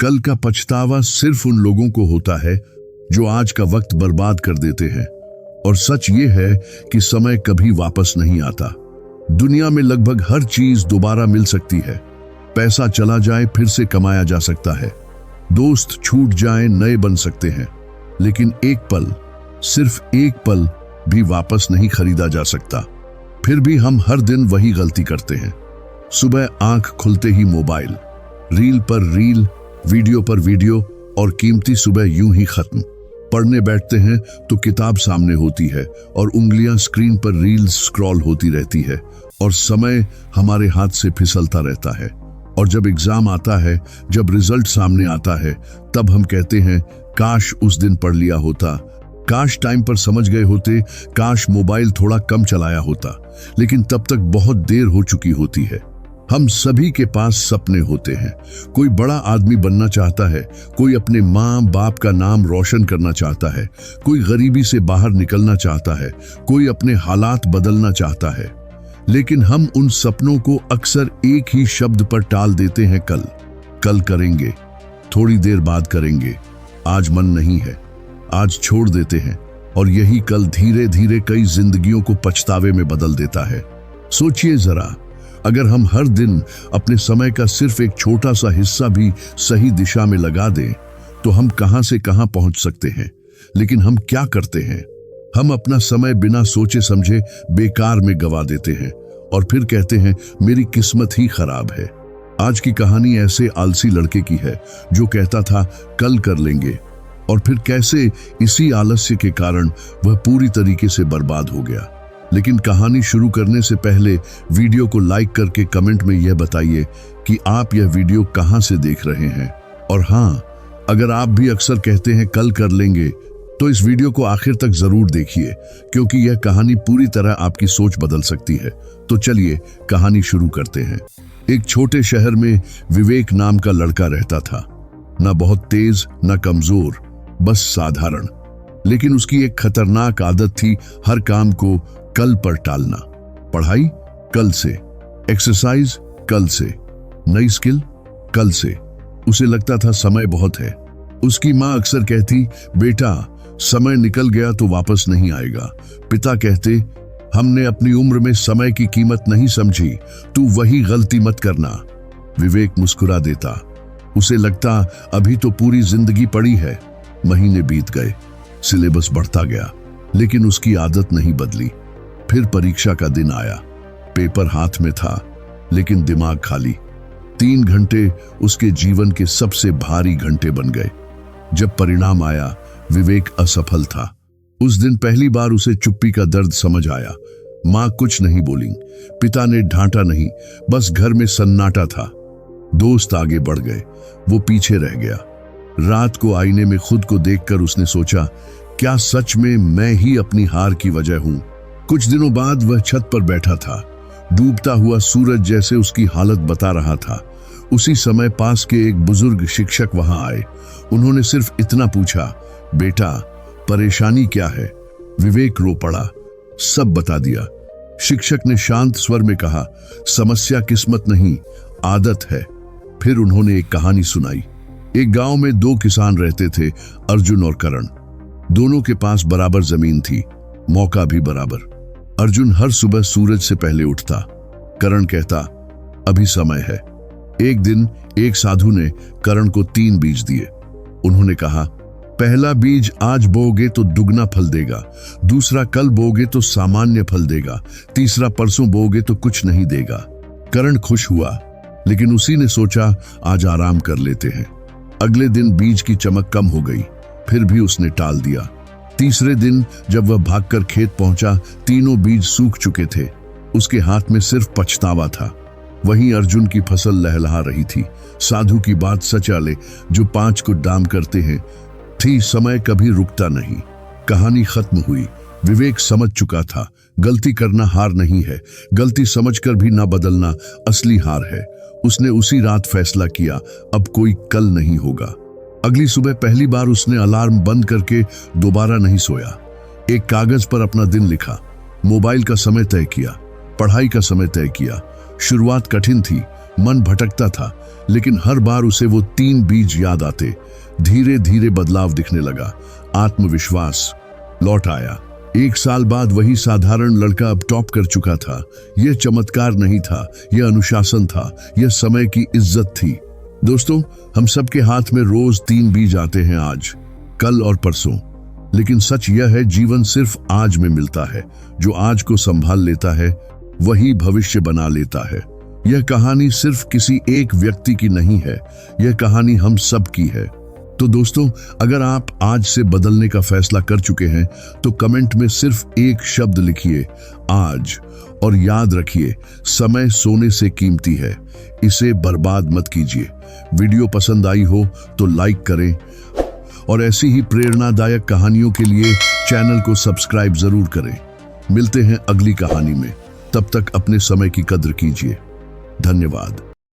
कल का पछतावा सिर्फ उन लोगों को होता है जो आज का वक्त बर्बाद कर देते हैं। और सच ये है कि समय कभी वापस नहीं आता। दुनिया में लगभग हर चीज दोबारा मिल सकती है। पैसा चला जाए फिर से कमाया जा सकता है, दोस्त छूट जाए नए बन सकते हैं, लेकिन एक पल, सिर्फ एक पल भी वापस नहीं खरीदा जा सकता। फिर भी हम हर दिन वही गलती करते हैं। सुबह आंख खुलते ही मोबाइल, रील पर रील, वीडियो पर वीडियो, और कीमती सुबह यूं ही खत्म। पढ़ने बैठते हैं तो किताब सामने होती है और उंगलियां स्क्रीन पर रील्स स्क्रॉल होती रहती है और समय हमारे हाथ से फिसलता रहता है। और जब एग्जाम आता है, जब रिजल्ट सामने आता है, तब हम कहते हैं काश उस दिन पढ़ लिया होता, काश टाइम पर समझ गए होते, काश मोबाइल थोड़ा कम चलाया होता। लेकिन तब तक बहुत देर हो चुकी होती है। हम सभी के पास सपने होते हैं। कोई बड़ा आदमी बनना चाहता है, कोई अपने माँ बाप का नाम रोशन करना चाहता है, कोई गरीबी से बाहर निकलना चाहता है, कोई अपने हालात बदलना चाहता है। लेकिन हम उन सपनों को अक्सर एक ही शब्द पर टाल देते हैं, कल करेंगे, थोड़ी देर बाद करेंगे, आज मन नहीं है, आज छोड़ देते हैं। और यही कल धीरे धीरे कई जिंदगियों को पछतावे में बदल देता है। सोचिए जरा, अगर हम हर दिन अपने समय का सिर्फ एक छोटा सा हिस्सा भी सही दिशा में लगा दें, तो हम कहां से कहां पहुंच सकते हैं। लेकिन हम क्या करते हैं? हम अपना समय बिना सोचे समझे बेकार में गवा देते हैं और फिर कहते हैं मेरी किस्मत ही खराब है। आज की कहानी ऐसे आलसी लड़के की है जो कहता था कल कर लेंगे, और फिर कैसे इसी आलस्य के कारण वह पूरी तरीके से बर्बाद हो गया। लेकिन कहानी शुरू करने से पहले वीडियो को लाइक करके कमेंट में यह बताइए कि आप यह वीडियो कहां से देख रहे हैं। और हाँ, अगर आप भी अक्सर कहते हैं कल कर लेंगे, तो इस वीडियो को आखिर तक जरूर देखिए, क्योंकि यह कहानी पूरी तरह आपकी सोच बदल सकती है। तो चलिए कहानी शुरू करते हैं। एक छोटे शहर में विवेक नाम का लड़का रहता था। न बहुत तेज न कमजोर, बस साधारण। लेकिन उसकी एक खतरनाक आदत थी हर काम को कल पर टालना। पढ़ाई कल से, एक्सरसाइज कल से, नई स्किल कल से। उसे लगता था समय बहुत है। उसकी माँ अक्सर कहती, बेटा समय निकल गया तो वापस नहीं आएगा। पिता कहते, हमने अपनी उम्र में समय की कीमत नहीं समझी, तू वही गलती मत करना। विवेक मुस्कुरा देता। उसे लगता अभी तो पूरी जिंदगी पड़ी है। महीने बीत गए, सिलेबस बढ़ता गया, लेकिन उसकी आदत नहीं बदली। फिर परीक्षा का दिन आया। पेपर हाथ में था, लेकिन दिमाग खाली। 3 घंटे उसके जीवन के सबसे भारी घंटे बन गए। जब परिणाम आया, विवेक असफल था। उस दिन पहली बार उसे चुप्पी का दर्द समझ आया। माँ कुछ नहीं बोली, पिता ने डांटा नहीं, बस घर में सन्नाटा था। दोस्त आगे बढ़ गए, वो पीछे रह गया। रात को आईने में खुद को देखकर उसने सोचा, क्या सच में मैं ही अपनी हार की वजह हूं? कुछ दिनों बाद वह छत पर बैठा था। डूबता हुआ सूरज जैसे उसकी हालत बता रहा था। उसी समय पास के एक बुजुर्ग शिक्षक वहां आए। उन्होंने सिर्फ इतना पूछा, बेटा परेशानी क्या है? विवेक रो पड़ा। सब बता दिया। शिक्षक ने शांत स्वर में कहा, समस्या किस्मत नहीं, आदत है। फिर उन्होंने एक कहानी सुनाई। एक गांव में 2 किसान रहते थे, अर्जुन और करण। दोनों के पास बराबर जमीन थी, मौका भी बराबर। अर्जुन हर सुबह सूरज से पहले उठता। करण कहता, अभी समय है। एक दिन एक साधु ने करण को 3 बीज दिए। उन्होंने कहा, पहला बीज आज बोओगे तो दुगना फल देगा, दूसरा कल बोओगे तो सामान्य फल देगा, तीसरा परसों बोओगे तो कुछ नहीं देगा। करण खुश हुआ, लेकिन उसी ने सोचा आज आराम कर लेते हैं। अगले दिन बीज की चमक कम हो गई, फिर भी उसने टाल दिया। तीसरे दिन जब वह भागकर खेत पहुंचा, तीनों बीज सूख चुके थे। उसके हाथ में सिर्फ पछतावा था। वहीं अर्जुन की फसल लहलहा रही थी। साधु की बात सच आले, जो 5 को दाम करते हैं, थी समय कभी रुकता नहीं। कहानी खत्म हुई। विवेक समझ चुका था, गलती करना हार नहीं है, गलती समझकर भी ना बदलना असली हार है। उसने उसी रात फैसला किया, अब कोई कल नहीं होगा। अगली सुबह पहली बार उसने अलार्म बंद करके दोबारा नहीं सोया। एक कागज पर अपना दिन लिखा, मोबाइल का समय तय किया, पढ़ाई का समय तय किया। शुरुआत कठिन थी, मन भटकता था, लेकिन हर बार उसे वो 3 बीज याद आते। धीरे धीरे बदलाव दिखने लगा, आत्मविश्वास लौट आया। 1 साल बाद वही साधारण लड़का अब टॉप कर चुका था। यह चमत्कार नहीं था, यह अनुशासन था, यह समय की इज्जत थी। दोस्तों, हम सबके हाथ में रोज 3 बीज आते हैं, आज, कल और परसों। लेकिन सच यह है, जीवन सिर्फ आज में मिलता है। जो आज को संभाल लेता है वही भविष्य बना लेता है। यह कहानी सिर्फ किसी एक व्यक्ति की नहीं है, यह कहानी हम सब की है। तो दोस्तों, अगर आप आज से बदलने का फैसला कर चुके हैं तो कमेंट में सिर्फ एक शब्द लिखिए, आज। और याद रखिए, समय सोने से कीमती है, इसे बर्बाद मत कीजिए। वीडियो पसंद आई हो तो लाइक करें और ऐसी ही प्रेरणादायक कहानियों के लिए चैनल को सब्सक्राइब जरूर करें। मिलते हैं अगली कहानी में, तब तक अपने समय की कद्र कीजिए। धन्यवाद।